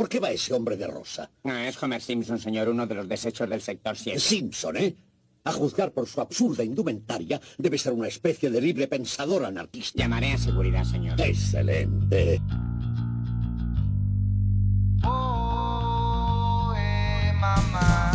¿Por qué va ese hombre de rosa? Es Homer Simpson, señor, uno de los desechos del sector 7. Simpson, ¿eh? A juzgar por su absurda indumentaria, debe ser una especie de libre pensador anarquista. Llamaré a seguridad, señor. Excelente. Mamá.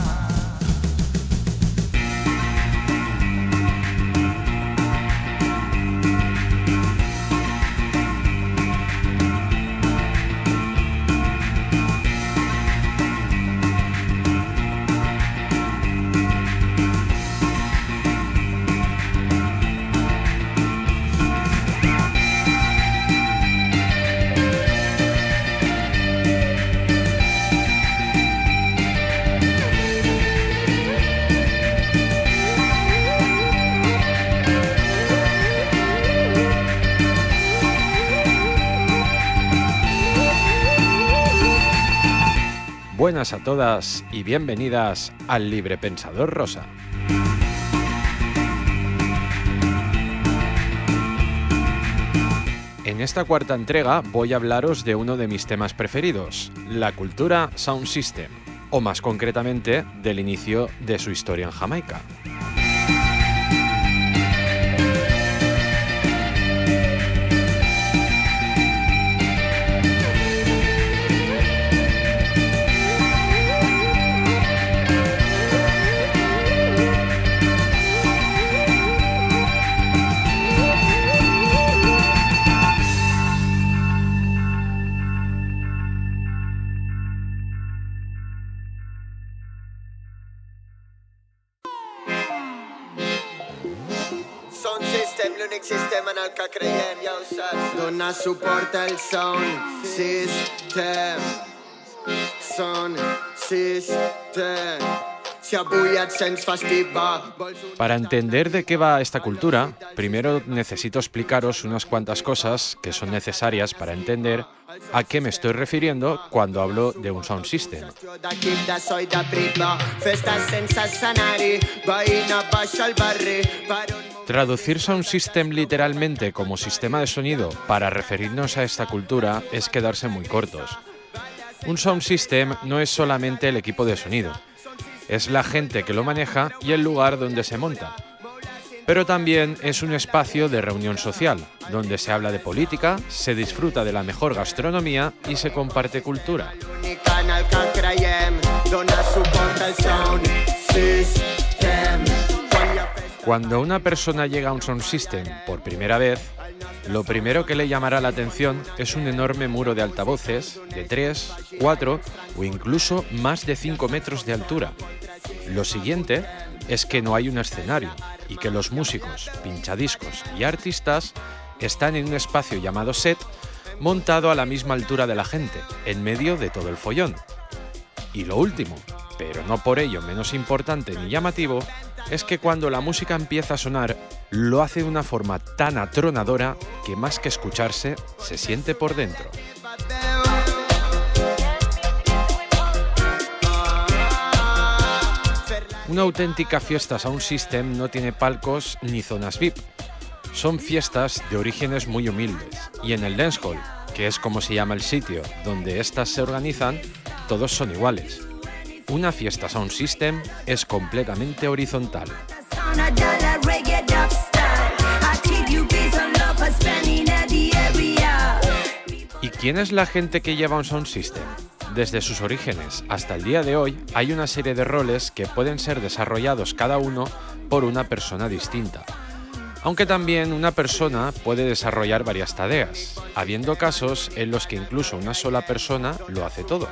Buenas a todas y bienvenidas al Libre Pensador Rosa. En esta cuarta entrega voy a hablaros de uno de mis temas preferidos, la cultura Sound System, o más concretamente del inicio de su historia en Jamaica. L'únic sistema en el que creiem, ja ho saps. Donar suport al sound system. Sound system. Si avui et sents festiva... Para entender de qué va esta cultura, primero necesito explicaros unas cuantas cosas que son necesarias para entender a qué me estoy refiriendo cuando hablo de un sound system. Traducir sound system literalmente como sistema de sonido para referirnos a esta cultura es quedarse muy cortos. Un sound system no es solamente el equipo de sonido, es la gente que lo maneja y el lugar donde se monta. Pero también es un espacio de reunión social, donde se habla de política, se disfruta de la mejor gastronomía y se comparte cultura. Cuando una persona llega a un sound system por primera vez, lo primero que le llamará la atención es un enorme muro de altavoces de 3, 4 o incluso más de 5 metros de altura. Lo siguiente es que no hay un escenario y que los músicos, pinchadiscos y artistas están en un espacio llamado set montado a la misma altura de la gente, en medio de todo el follón. Y lo último, pero no por ello menos importante ni llamativo, es que cuando la música empieza a sonar, lo hace de una forma tan atronadora que más que escucharse, se siente por dentro. Una auténtica fiesta sound system no tiene palcos ni zonas VIP. Son fiestas de orígenes muy humildes, y en el dancehall, que es como se llama el sitio donde estas se organizan, todos son iguales. Una fiesta sound system es completamente horizontal. ¿Y quién es la gente que lleva un sound system? Desde sus orígenes hasta el día de hoy hay una serie de roles que pueden ser desarrollados cada uno por una persona distinta. Aunque también una persona puede desarrollar varias tareas, habiendo casos en los que incluso una sola persona lo hace todo.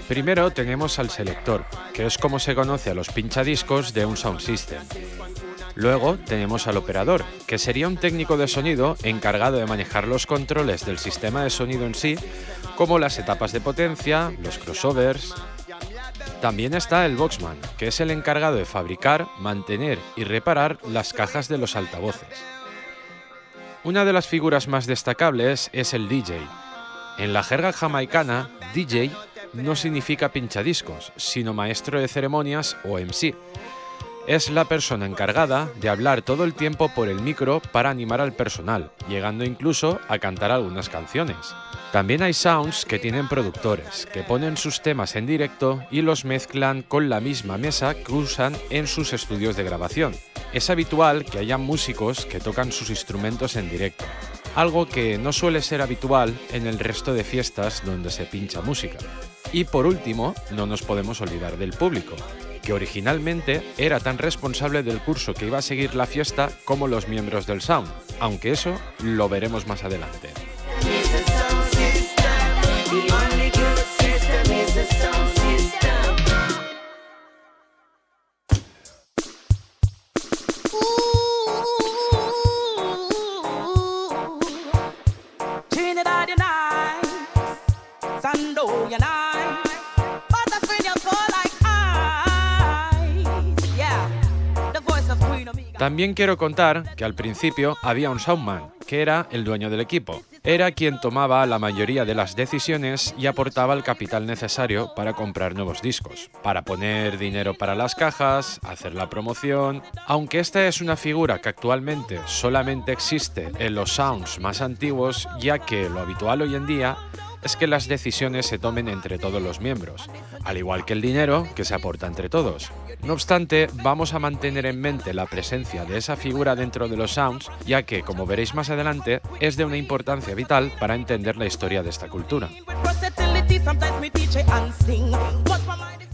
Primero tenemos al selector, que es como se conoce a los pinchadiscos de un sound system. Luego tenemos al operador, que sería un técnico de sonido encargado de manejar los controles del sistema de sonido en sí, como las etapas de potencia, los crossovers. También está el boxman, que es el encargado de fabricar, mantener y reparar las cajas de los altavoces. Una de las figuras más destacables es el DJ. En la jerga jamaicana, DJ no significa pinchadiscos, sino maestro de ceremonias o MC. es la persona encargada de hablar todo el tiempo por el micro para animar al personal, llegando incluso a cantar algunas canciones. También hay sounds que tienen productores, que ponen sus temas en directo y los mezclan con la misma mesa que usan en sus estudios de grabación. Es habitual que haya músicos que tocan sus instrumentos en directo, algo que no suele ser habitual en el resto de fiestas donde se pincha música. Y por último, no nos podemos olvidar del público, que originalmente era tan responsable del curso que iba a seguir la fiesta como los miembros del sound, aunque eso lo veremos más adelante. También quiero contar que al principio había un soundman, que era el dueño del equipo. Era quien tomaba la mayoría de las decisiones y aportaba el capital necesario para comprar nuevos discos, para poner dinero para las cajas, hacer la promoción. Aunque esta es una figura que actualmente solamente existe en los sounds más antiguos, ya que lo habitual hoy en día es que las decisiones se tomen entre todos los miembros, al igual que el dinero que se aporta entre todos. No obstante, vamos a mantener en mente la presencia de esa figura dentro de los sounds, ya que, como veréis más adelante, es de una importancia vital para entender la historia de esta cultura.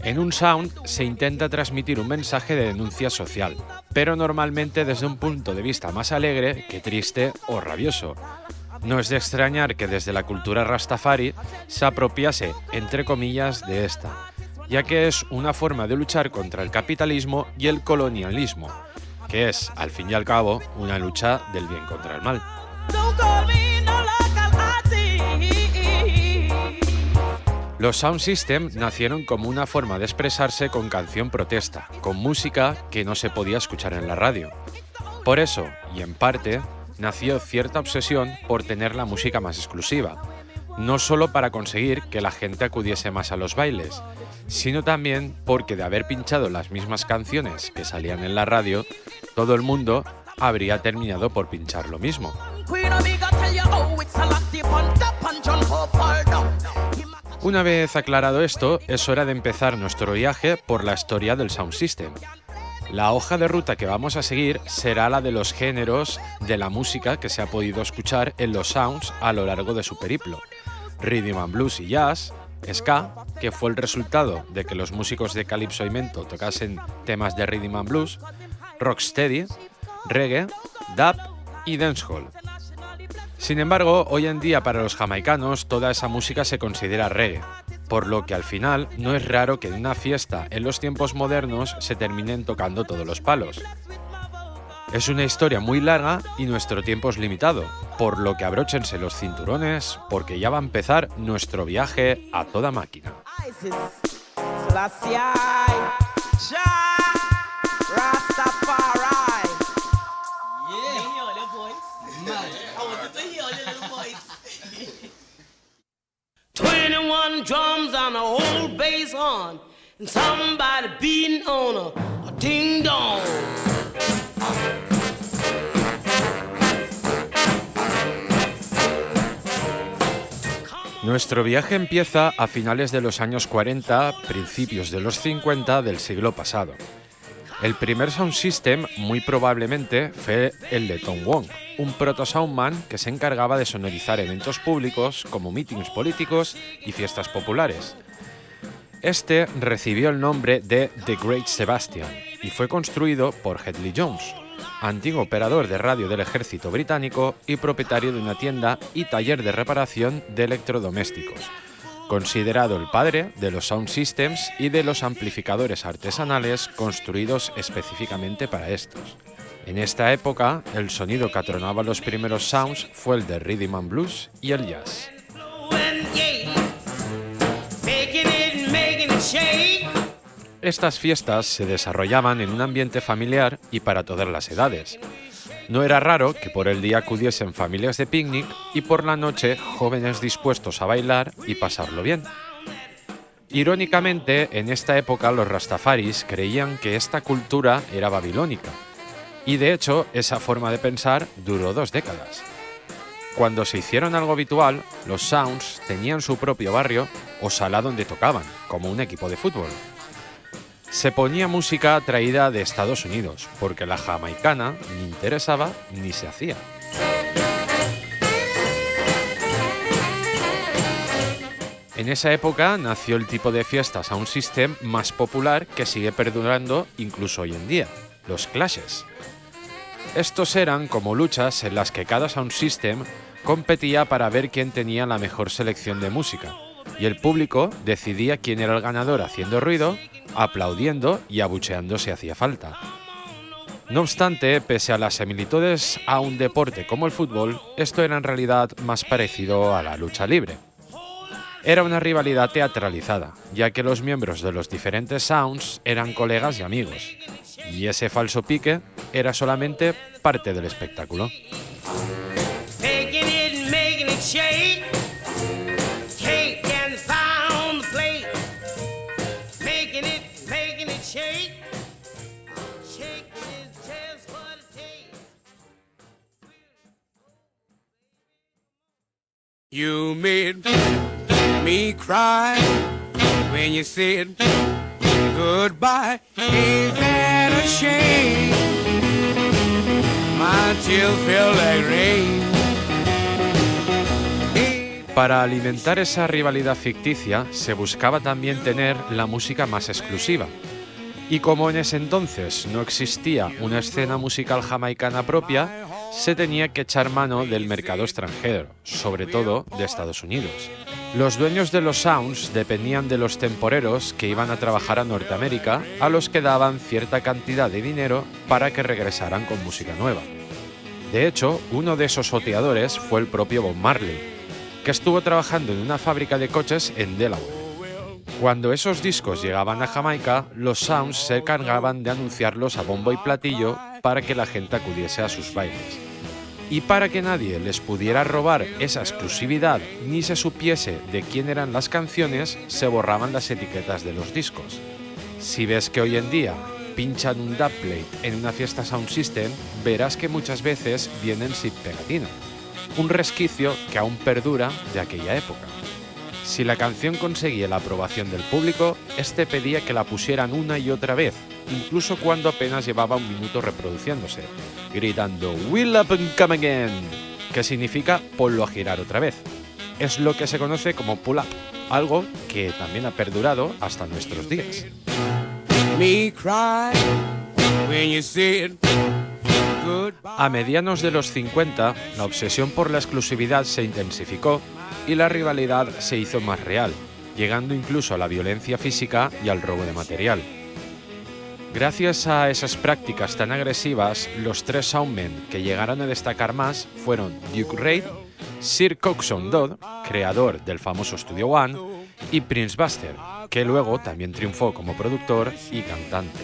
En un sound se intenta transmitir un mensaje de denuncia social, pero normalmente desde un punto de vista más alegre que triste o rabioso. No es de extrañar que desde la cultura Rastafari se apropiase, entre comillas, de esta, ya que es una forma de luchar contra el capitalismo y el colonialismo, que es, al fin y al cabo, una lucha del bien contra el mal. Los sound system nacieron como una forma de expresarse con canción protesta, con música que no se podía escuchar en la radio. Por eso, y en parte, nació cierta obsesión por tener la música más exclusiva, no solo para conseguir que la gente acudiese más a los bailes, sino también porque de haber pinchado las mismas canciones que salían en la radio, todo el mundo habría terminado por pinchar lo mismo. Una vez aclarado esto, es hora de empezar nuestro viaje por la historia del sound system. La hoja de ruta que vamos a seguir será la de los géneros de la música que se ha podido escuchar en los sounds a lo largo de su periplo. Rhythm and Blues y Jazz, Ska, que fue el resultado de que los músicos de Calypso y Mento tocasen temas de Rhythm and Blues, Rocksteady, Reggae, Dub y Dancehall. Sin embargo, hoy en día para los jamaicanos toda esa música se considera reggae, por lo que al final no es raro que en una fiesta en los tiempos modernos se terminen tocando todos los palos. Es una historia muy larga y nuestro tiempo es limitado, por lo que abróchense los cinturones porque ya va a empezar nuestro viaje a toda máquina. Drums on a whole bass horn, and somebody beating on a ding dong. Nuestro viaje empieza a finales de los años 40, principios de los 50 del siglo pasado. El primer sound system, muy probablemente, fue el de Tom Wong, un proto-soundman que se encargaba de sonorizar eventos públicos como mítines políticos y fiestas populares. Este recibió el nombre de The Great Sebastian y fue construido por Hedley Jones, antiguo operador de radio del ejército británico y propietario de una tienda y taller de reparación de electrodomésticos, considerado el padre de los sound systems y de los amplificadores artesanales construidos específicamente para estos. En esta época, el sonido que atronaba los primeros sounds fue el de Rhythm and Blues y el jazz. Estas fiestas se desarrollaban en un ambiente familiar y para todas las edades. No era raro que por el día acudiesen familias de picnic y por la noche jóvenes dispuestos a bailar y pasarlo bien. Irónicamente, en esta época los rastafaris creían que esta cultura era babilónica, y de hecho esa forma de pensar duró 2 décadas. Cuando se hicieron algo habitual, los Sounds tenían su propio barrio o sala donde tocaban, como un equipo de fútbol. Se ponía música traída de Estados Unidos, porque la jamaicana ni interesaba ni se hacía. En esa época nació el tipo de fiesta sound system más popular que sigue perdurando incluso hoy en día, los clashes. Estos eran como luchas en las que cada sound system competía para ver quién tenía la mejor selección de música, y el público decidía quién era el ganador haciendo ruido, aplaudiendo y abucheando si hacía falta. No obstante, pese a las similitudes a un deporte como el fútbol, esto era en realidad más parecido a la lucha libre. Era una rivalidad teatralizada, ya que los miembros de los diferentes sounds eran colegas y amigos, y ese falso pique era solamente parte del espectáculo. You made me cry when you said goodbye. Ain't that a shame? My tears feel like rain. Para alimentar esa rivalidad ficticia, se buscaba también tener la música más exclusiva. Y como en ese entonces no existía una escena musical jamaicana propia, se tenía que echar mano del mercado extranjero, sobre todo de Estados Unidos. Los dueños de los sounds dependían de los temporeros que iban a trabajar a Norteamérica, a los que daban cierta cantidad de dinero para que regresaran con música nueva. De hecho, uno de esos oteadores fue el propio Bob Marley, que estuvo trabajando en una fábrica de coches en Delaware. Cuando esos discos llegaban a Jamaica, los sounds se encargaban de anunciarlos a bombo y platillo para que la gente acudiese a sus bailes. Y para que nadie les pudiera robar esa exclusividad ni se supiese de quién eran las canciones, se borraban las etiquetas de los discos. Si ves que hoy en día pinchan un dubplate en una fiesta sound system, verás que muchas veces vienen sin pegatina, un resquicio que aún perdura de aquella época. Si la canción conseguía la aprobación del público, este pedía que la pusieran una y otra vez, incluso cuando apenas llevaba 1 minuto reproduciéndose, gritando "Wheel up and come again", que significa ponlo a girar otra vez. Es lo que se conoce como pull up, algo que también ha perdurado hasta nuestros días. A medianos de los 50, la obsesión por la exclusividad se intensificó y la rivalidad se hizo más real, llegando incluso a la violencia física y al robo de material. Gracias a esas prácticas tan agresivas, los 3 soundmen que llegaron a destacar más fueron Duke Reid, Sir Coxsone Dodd, creador del famoso Studio One, y Prince Buster, que luego también triunfó como productor y cantante.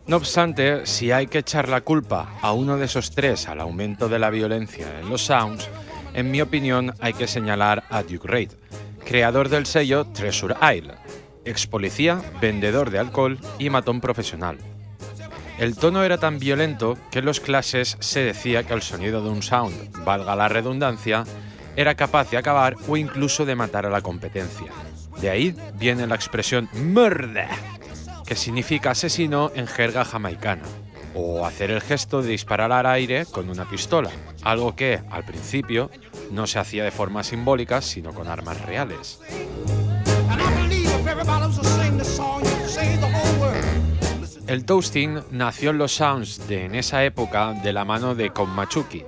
No obstante, si hay que echar la culpa a uno de esos 3 al aumento de la violencia en los sounds, en mi opinión hay que señalar a Duke Reid, creador del sello Treasure Isle, ex policía, vendedor de alcohol y matón profesional. El tono era tan violento que en los clashes se decía que el sonido de un sound, valga la redundancia, era capaz de acabar o incluso de matar a la competencia. De ahí viene la expresión "murder", que significa asesino en jerga jamaicana, o hacer el gesto de disparar al aire con una pistola, algo que, al principio, no se hacía de forma simbólica, sino con armas reales. El toasting nació en los sounds en esa época de la mano de Count Machuki.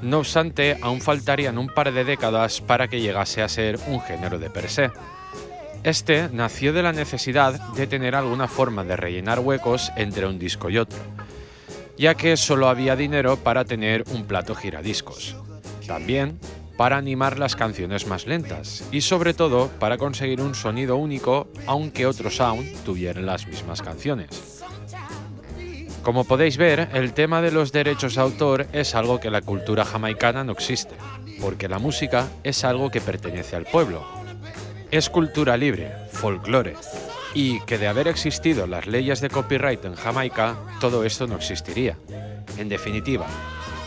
No obstante, aún faltarían un par de décadas para que llegase a ser un género de per se. Este nació de la necesidad de tener alguna forma de rellenar huecos entre un disco y otro, ya que solo había dinero para tener un plato giradiscos. También para animar las canciones más lentas y sobre todo para conseguir un sonido único aunque otro sound tuviera las mismas canciones. Como podéis ver, el tema de los derechos de autor es algo que en la cultura jamaicana no existe, porque la música es algo que pertenece al pueblo. Es cultura libre, folclore, y que de haber existido las leyes de copyright en Jamaica, todo esto no existiría. En definitiva,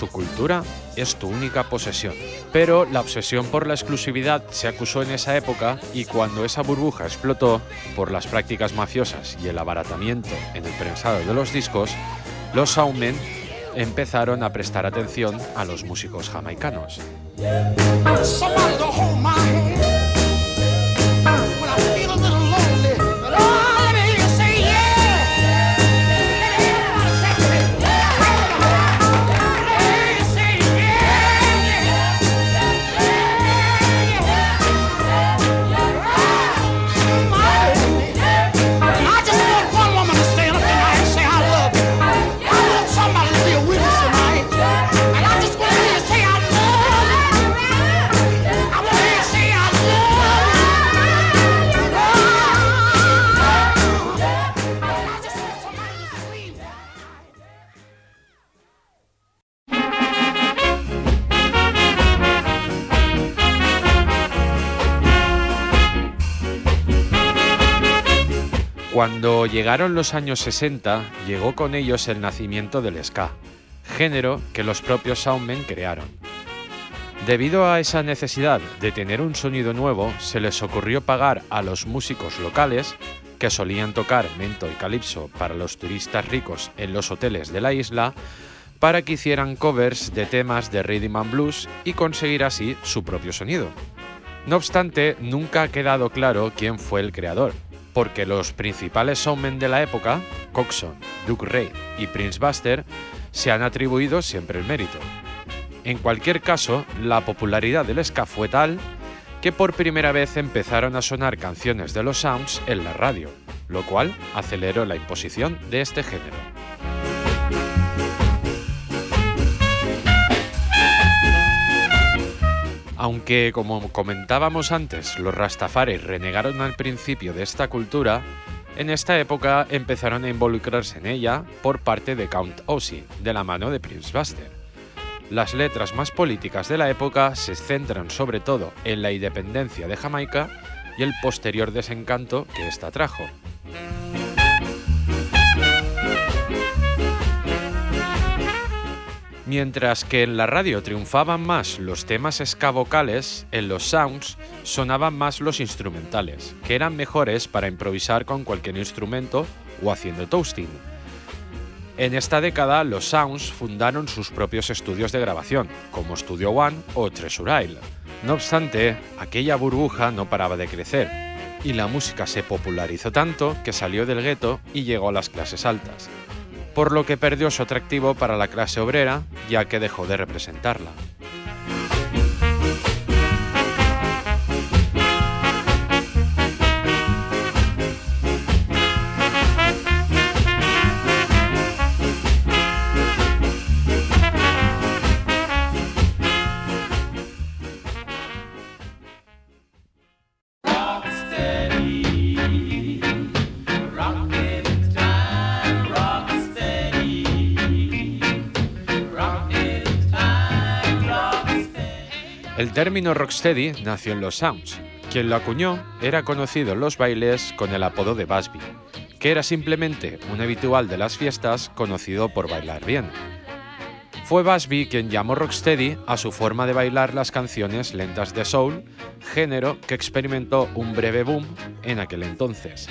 tu cultura es tu única posesión. Pero la obsesión por la exclusividad se acusó en esa época y cuando esa burbuja explotó por las prácticas mafiosas y el abaratamiento en el prensado de los discos, los soundmen empezaron a prestar atención a los músicos jamaicanos. Cuando llegaron los años 60, llegó con ellos el nacimiento del ska, género que los propios soundmen crearon. Debido a esa necesidad de tener un sonido nuevo, se les ocurrió pagar a los músicos locales, que solían tocar mento y calipso para los turistas ricos en los hoteles de la isla, para que hicieran covers de temas de rhythm and blues y conseguir así su propio sonido. No obstante, nunca ha quedado claro quién fue el creador, porque los principales soundmen de la época, Coxsone, Duke Reid y Prince Buster, se han atribuido siempre el mérito. En cualquier caso, la popularidad del ska fue tal que por primera vez empezaron a sonar canciones de los sounds en la radio, lo cual aceleró la imposición de este género. Aunque, como comentábamos antes, los Rastafaris renegaron al principio de esta cultura, en esta época empezaron a involucrarse en ella por parte de Count Ossie, de la mano de Prince Buster. Las letras más políticas de la época se centran sobre todo en la independencia de Jamaica y el posterior desencanto que ésta trajo. Mientras que en la radio triunfaban más los temas ska vocales, en los sounds sonaban más los instrumentales, que eran mejores para improvisar con cualquier instrumento o haciendo toasting. En esta década, los sounds fundaron sus propios estudios de grabación, como Studio One o Treasure Isle. No obstante, aquella burbuja no paraba de crecer, y la música se popularizó tanto que salió del gueto y llegó a las clases altas, por lo que perdió su atractivo para la clase obrera, ya que dejó de representarla. El término rocksteady nació en los sounds. Quien lo acuñó era conocido en los bailes con el apodo de Busby, que era simplemente un habitual de las fiestas conocido por bailar bien. Fue Busby quien llamó rocksteady a su forma de bailar las canciones lentas de soul, género que experimentó un breve boom en aquel entonces.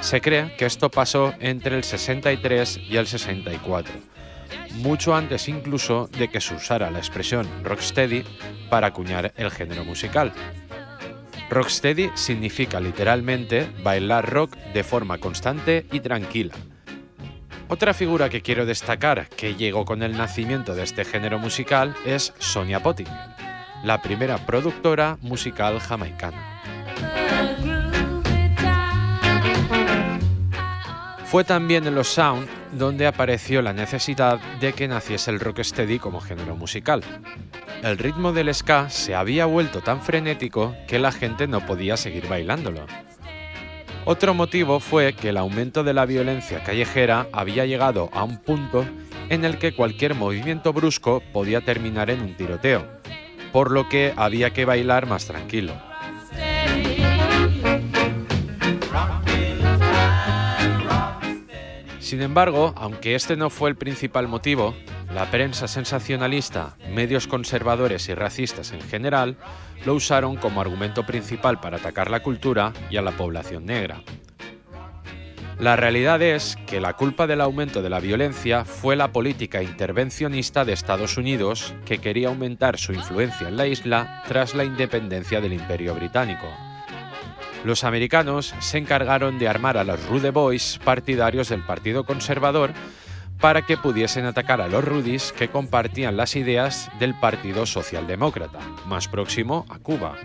Se cree que esto pasó entre el 63 y el 64. Mucho antes incluso de que se usara la expresión rocksteady para acuñar el género musical. Rocksteady significa literalmente bailar rock de forma constante y tranquila. Otra figura que quiero destacar que llegó con el nacimiento de este género musical es Sonia Pottinger, la primera productora musical jamaicana. Fue también en los sound donde apareció la necesidad de que naciese el rocksteady como género musical. El ritmo del ska se había vuelto tan frenético que la gente no podía seguir bailándolo. Otro motivo fue que el aumento de la violencia callejera había llegado a un punto en el que cualquier movimiento brusco podía terminar en un tiroteo, por lo que había que bailar más tranquilo. Sin embargo, aunque este no fue el principal motivo, la prensa sensacionalista, medios conservadores y racistas en general lo usaron como argumento principal para atacar la cultura y a la población negra. La realidad es que la culpa del aumento de la violencia fue la política intervencionista de Estados Unidos, que quería aumentar su influencia en la isla tras la independencia del Imperio Británico. Los americanos se encargaron de armar a los Rude Boys, partidarios del Partido Conservador, para que pudiesen atacar a los Rudies que compartían las ideas del Partido Socialdemócrata, más próximo a Cuba.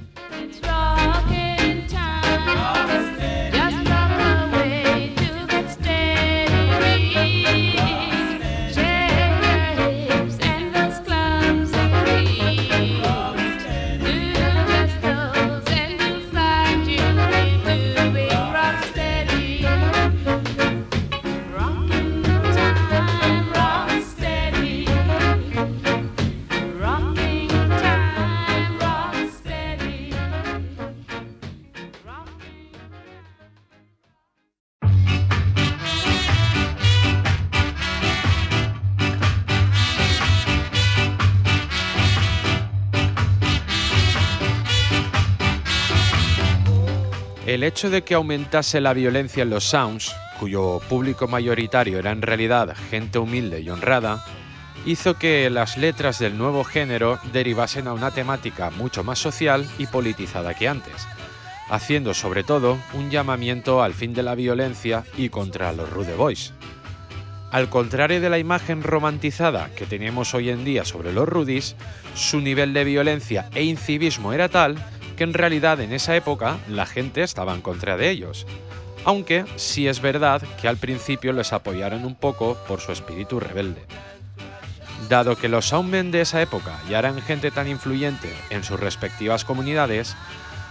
El hecho de que aumentase la violencia en los sounds, cuyo público mayoritario era en realidad gente humilde y honrada, hizo que las letras del nuevo género derivasen a una temática mucho más social y politizada que antes, haciendo sobre todo un llamamiento al fin de la violencia y contra los Rude Boys. Al contrario de la imagen romantizada que tenemos hoy en día sobre los Rudies, su nivel de violencia e incivismo era tal que en realidad en esa época la gente estaba en contra de ellos, aunque sí es verdad que al principio les apoyaron un poco por su espíritu rebelde. Dado que los soundmen de esa época ya eran gente tan influyente en sus respectivas comunidades,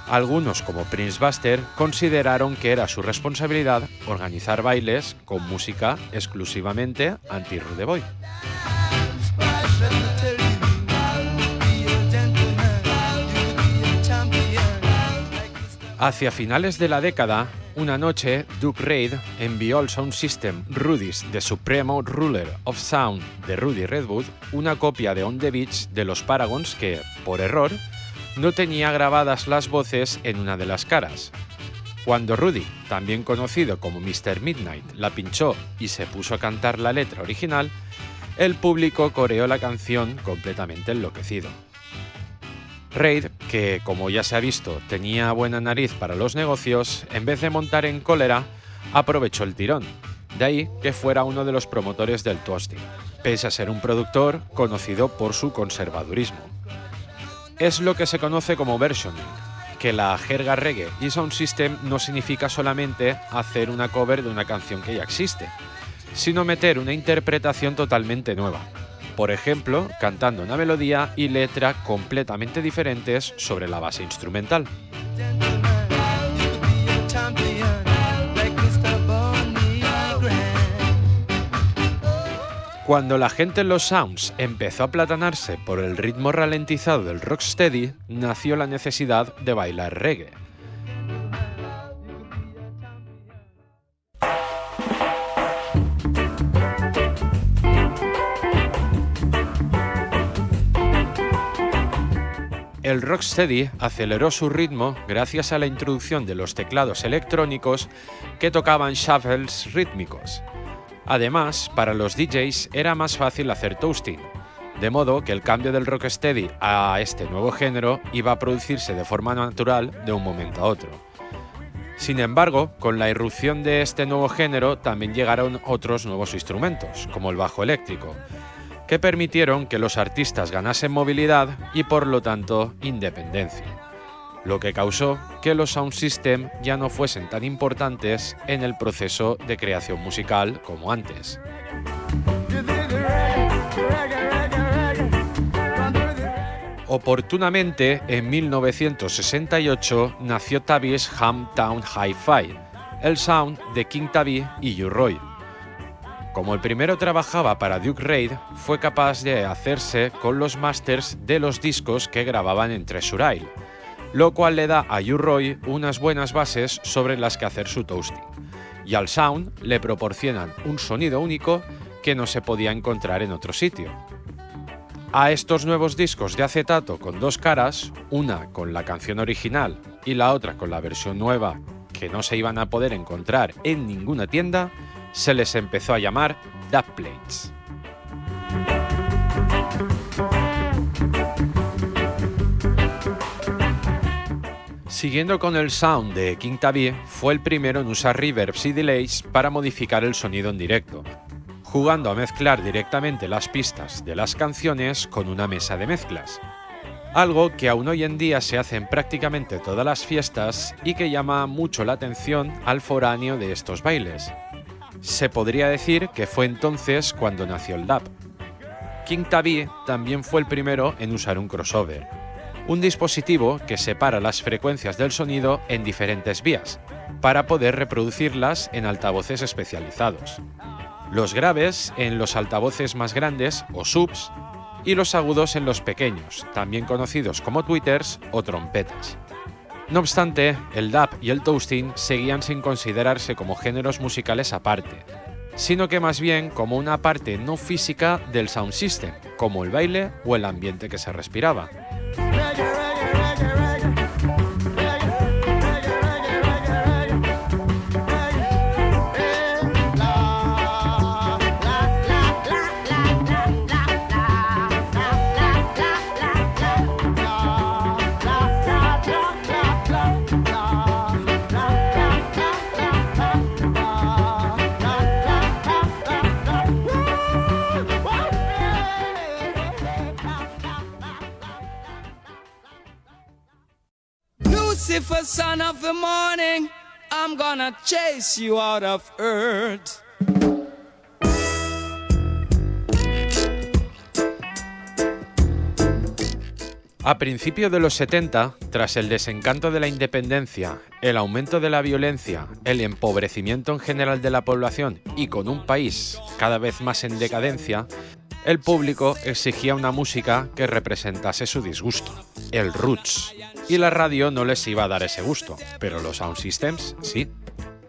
algunos como Prince Buster consideraron que era su responsabilidad organizar bailes con música exclusivamente anti-Rude Boy. Hacia finales de la década, una noche, Duke Reid envió al Sound System Rudies The Supreme Ruler of Sound de Rudy Redwood una copia de On the Beach de los Paragons que, por error, no tenía grabadas las voces en una de las caras. Cuando Rudy, también conocido como Mr. Midnight, la pinchó y se puso a cantar la letra original, el público coreó la canción completamente enloquecido. Reid, que como ya se ha visto tenía buena nariz para los negocios, en vez de montar en cólera, aprovechó el tirón. De ahí que fuera uno de los promotores del toasting, pese a ser un productor conocido por su conservadurismo. Es lo que se conoce como versioning, que la jerga reggae y sound system no significa solamente hacer una cover de una canción que ya existe, sino meter una interpretación totalmente nueva. Por ejemplo, cantando una melodía y letra completamente diferentes sobre la base instrumental. Cuando la gente en los sounds empezó a aplatanarse por el ritmo ralentizado del rocksteady, nació la necesidad de bailar reggae. El rocksteady aceleró su ritmo gracias a la introducción de los teclados electrónicos que tocaban shuffles rítmicos. Además, para los DJs era más fácil hacer toasting, de modo que el cambio del rocksteady a este nuevo género iba a producirse de forma natural de un momento a otro. Sin embargo, con la irrupción de este nuevo género también llegaron otros nuevos instrumentos, como el bajo eléctrico, que permitieron que los artistas ganasen movilidad y por lo tanto independencia. lo que causó que los sound system ya no fuesen tan importantes en el proceso de creación musical como antes. Oportunamente, en 1968 nació Tabby's Hamtown Hi-Fi, el sound de King Tabby y U-Roy. Como el primero trabajaba para Duke Reid, fue capaz de hacerse con los masters de los discos que grababan en Treasure Isle, lo cual le da a U-Roy unas buenas bases sobre las que hacer su toasting, y al sound le proporcionan un sonido único que no se podía encontrar en otro sitio. A estos nuevos discos de acetato con dos caras, una con la canción original y la otra con la versión nueva que no se iban a poder encontrar en ninguna tienda, se les empezó a llamar dubplates. Siguiendo con el sound de King Tabby, fue el primero en usar reverbs y delays para modificar el sonido en directo, jugando a mezclar directamente las pistas de las canciones con una mesa de mezclas, algo que aún hoy en día se hace en prácticamente todas las fiestas y que llama mucho la atención al foráneo de estos bailes. Se podría decir que fue entonces cuando nació el dub. King Tabby también fue el primero en usar un crossover, un dispositivo que separa las frecuencias del sonido en diferentes vías, para poder reproducirlas en altavoces especializados. Los graves en los altavoces más grandes o subs y los agudos en los pequeños, también conocidos como tweeters o trompetas. No obstante, el dub y el toasting seguían sin considerarse como géneros musicales aparte, sino que más bien como una parte no física del sound system, como el baile o el ambiente que se respiraba. Lucifer, son of the morning, I'm gonna chase you out of earth. A principios de los 70, tras el desencanto de la independencia, el aumento de la violencia, el empobrecimiento en general de la población y con un país cada vez más en decadencia, el público exigía una música que representase su disgusto, el roots, y la radio no les iba a dar ese gusto, pero los sound systems sí.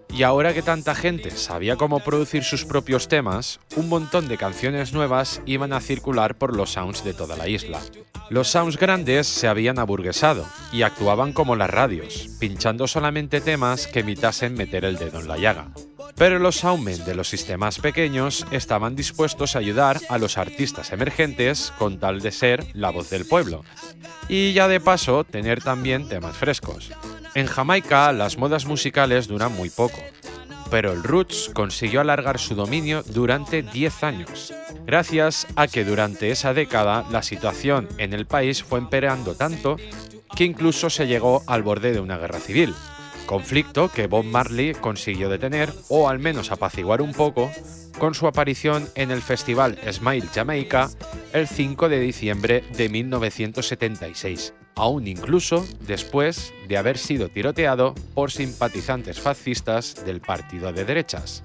Y ahora que tanta gente sabía cómo producir sus propios temas, un montón de canciones nuevas iban a circular por los sounds de toda la isla. Los sounds grandes se habían aburguesado y actuaban como las radios, pinchando solamente temas que evitasen meter el dedo en la llaga. Pero los soundmen de los sistemas pequeños estaban dispuestos a ayudar a los artistas emergentes con tal de ser la voz del pueblo. Y ya de paso, tener también temas frescos. En Jamaica, las modas musicales duran muy poco, pero el roots consiguió alargar su dominio durante 10 años, gracias a que durante esa década la situación en el país fue empeorando tanto que incluso se llegó al borde de una guerra civil, conflicto que Bob Marley consiguió detener o al menos apaciguar un poco con su aparición en el festival Smile Jamaica el 5 de diciembre de 1976, aún incluso después de haber sido tiroteado por simpatizantes fascistas del partido de derechas.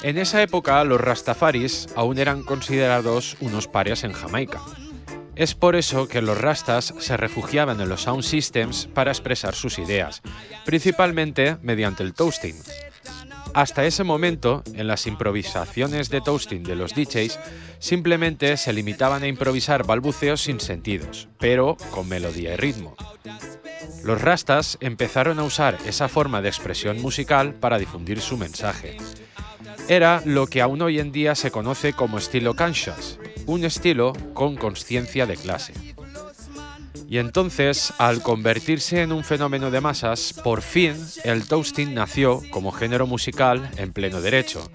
En esa época los rastafaris aún eran considerados unos parias en Jamaica. Es por eso que los rastas se refugiaban en los sound systems para expresar sus ideas, principalmente mediante el toasting. Hasta ese momento, en las improvisaciones de toasting de los DJs, simplemente se limitaban a improvisar balbuceos sin sentidos, pero con melodía y ritmo. Los rastas empezaron a usar esa forma de expresión musical para difundir su mensaje. Era lo que aún hoy en día se conoce como estilo conscious, un estilo con consciencia de clase. Y entonces, al convertirse en un fenómeno de masas, por fin el toasting nació como género musical en pleno derecho.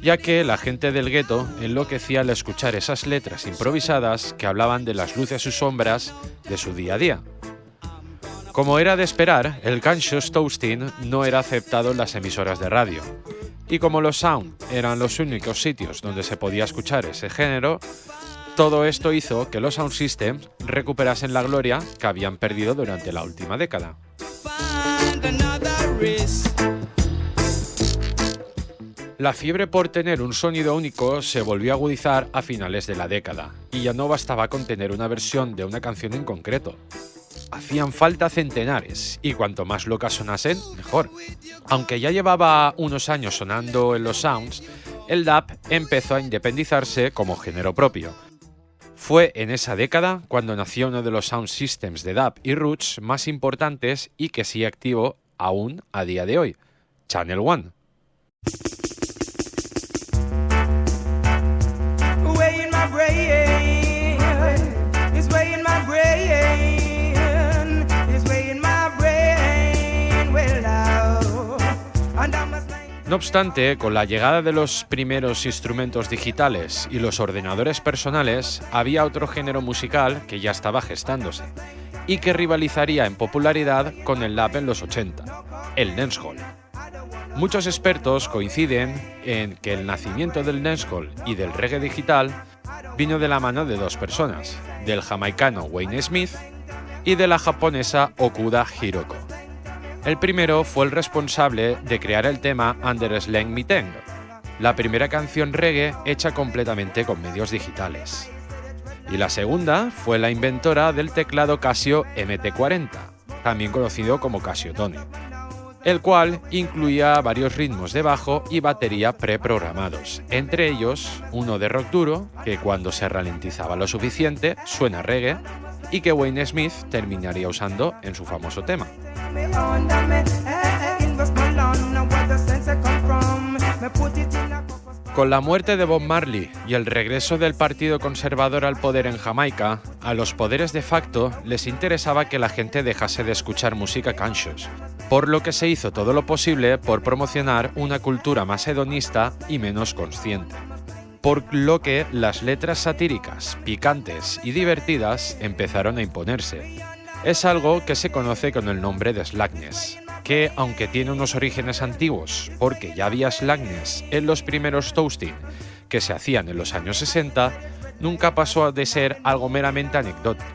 ya que la gente del gueto enloquecía al escuchar esas letras improvisadas que hablaban de las luces y sombras de su día a día. Como era de esperar, el Conscious Toasting no era aceptado en las emisoras de radio, y como los Sound eran los únicos sitios donde se podía escuchar ese género, todo esto hizo que los Sound Systems recuperasen la gloria que habían perdido durante la última década. La fiebre por tener un sonido único se volvió a agudizar a finales de la década, y ya no bastaba con tener una versión de una canción en concreto. Hacían falta centenares, y cuanto más locas sonasen, mejor. Aunque ya llevaba unos años sonando en los Sounds, el dub empezó a independizarse como género propio. Fue en esa década cuando nació uno de los sound systems de dub y roots más importantes y que sigue activo aún a día de hoy, Channel One. No obstante, con la llegada de los primeros instrumentos digitales y los ordenadores personales, había otro género musical que ya estaba gestándose y que rivalizaría en popularidad con el dub en los 80, el dancehall. Muchos expertos coinciden en que el nacimiento del dancehall y del reggae digital vino de la mano de dos personas, del jamaicano Wayne Smith y de la japonesa Okuda Hiroko. El primero fue el responsable de crear el tema Under Slang Me Teng, la primera canción reggae hecha completamente con medios digitales. Y la segunda fue la inventora del teclado Casio MT40, también conocido como Casio Tone, el cual incluía varios ritmos de bajo y batería preprogramados, entre ellos uno de rock duro, que cuando se ralentizaba lo suficiente suena reggae, y que Wayne Smith terminaría usando en su famoso tema. Con la muerte de Bob Marley y el regreso del Partido Conservador al poder en Jamaica, a los poderes de facto les interesaba que la gente dejase de escuchar música conscious, por lo que se hizo todo lo posible por promocionar una cultura más hedonista y menos consciente. Por lo que las letras satíricas, picantes y divertidas empezaron a imponerse. Es algo que se conoce con el nombre de slackness, que aunque tiene unos orígenes antiguos, porque ya había slackness en los primeros toasting que se hacían en los años 60, nunca pasó de ser algo meramente anecdótico,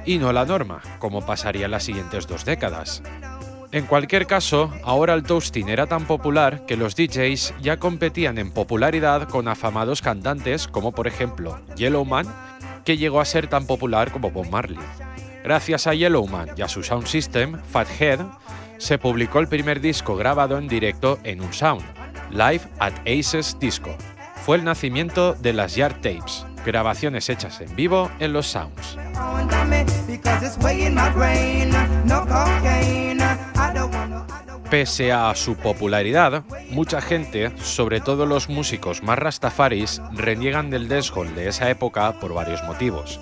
y no la norma, como pasaría en las siguientes 2 décadas. En cualquier caso, ahora el toasting era tan popular que los DJs ya competían en popularidad con afamados cantantes como por ejemplo Yellowman, que llegó a ser tan popular como Bob Marley. Gracias a Yellowman y a su sound system, Fathead, se publicó el primer disco grabado en directo en un sound, Live at Aces Disco. Fue el nacimiento de las Yard Tapes, grabaciones hechas en vivo en los sounds. Pese a su popularidad, mucha gente, sobre todo los músicos más rastafaris, reniegan del dancehall de esa época por varios motivos.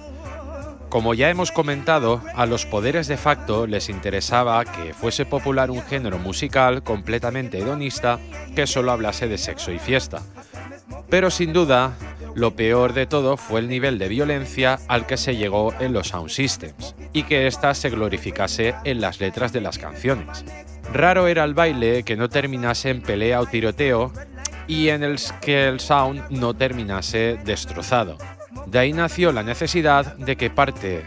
Como ya hemos comentado, a los poderes de facto les interesaba que fuese popular un género musical completamente hedonista que solo hablase de sexo y fiesta. Pero sin duda, lo peor de todo fue el nivel de violencia al que se llegó en los sound systems, y que ésta se glorificase en las letras de las canciones. Raro era el baile que no terminase en pelea o tiroteo, y en el que el sound no terminase destrozado. De ahí nació la necesidad de que parte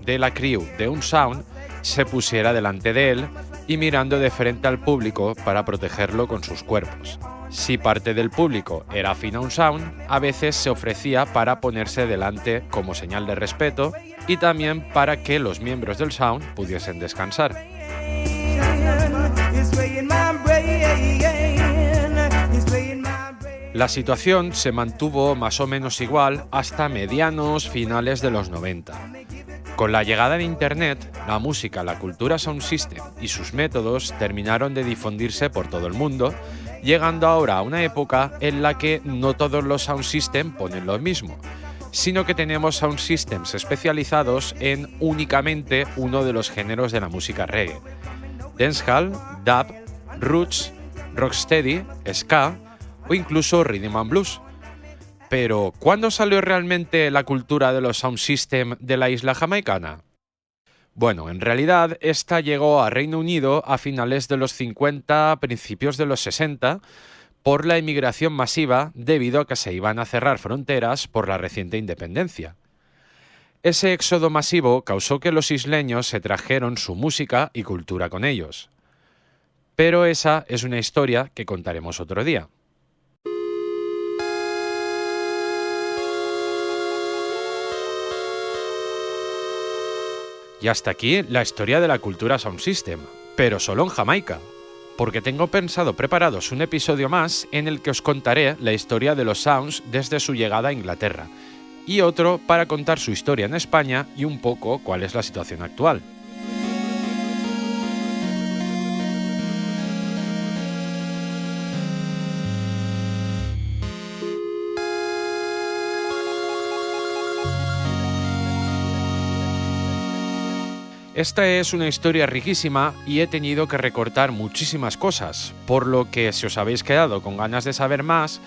de la crew de un sound se pusiera delante de él y mirando de frente al público para protegerlo con sus cuerpos. Si parte del público era afín a un sound, a veces se ofrecía para ponerse delante como señal de respeto y también para que los miembros del sound pudiesen descansar. La situación se mantuvo más o menos igual hasta medianos finales de los 90. Con la llegada de Internet, la música, la cultura sound system y sus métodos terminaron de difundirse por todo el mundo, llegando ahora a una época en la que no todos los sound system ponen lo mismo, sino que tenemos sound systems especializados en únicamente uno de los géneros de la música reggae: dancehall, dub, roots, rocksteady, ska o incluso rhythm and blues. Pero, ¿cuándo salió realmente la cultura de los sound system de la isla jamaicana? Bueno, en realidad esta llegó a Reino Unido a finales de los 50, principios de los 60, por la inmigración masiva debido a que se iban a cerrar fronteras por la reciente independencia. Ese éxodo masivo causó que los isleños se trajeron su música y cultura con ellos. Pero esa es una historia que contaremos otro día. Y hasta aquí la historia de la cultura Sound System, pero solo en Jamaica, porque tengo pensado prepararos un episodio más en el que os contaré la historia de los Sounds desde su llegada a Inglaterra, y otro para contar su historia en España y un poco cuál es la situación actual. Esta es una historia riquísima y he tenido que recortar muchísimas cosas, por lo que si os habéis quedado con ganas de saber más,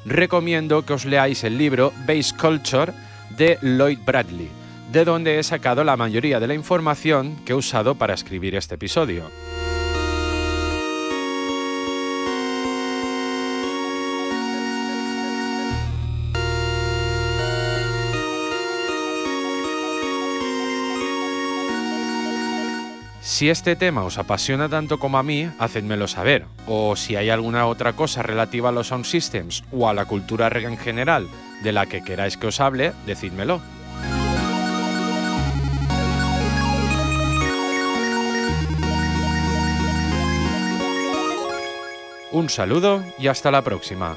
recomiendo que os leáis el libro Bass Culture de Lloyd Bradley, de donde he sacado la mayoría de la información que he usado para escribir este episodio. Si este tema os apasiona tanto como a mí, hacedmelo saber, o si hay alguna otra cosa relativa a los sound systems o a la cultura reggae en general de la que queráis que os hable, decídmelo. Un saludo y hasta la próxima.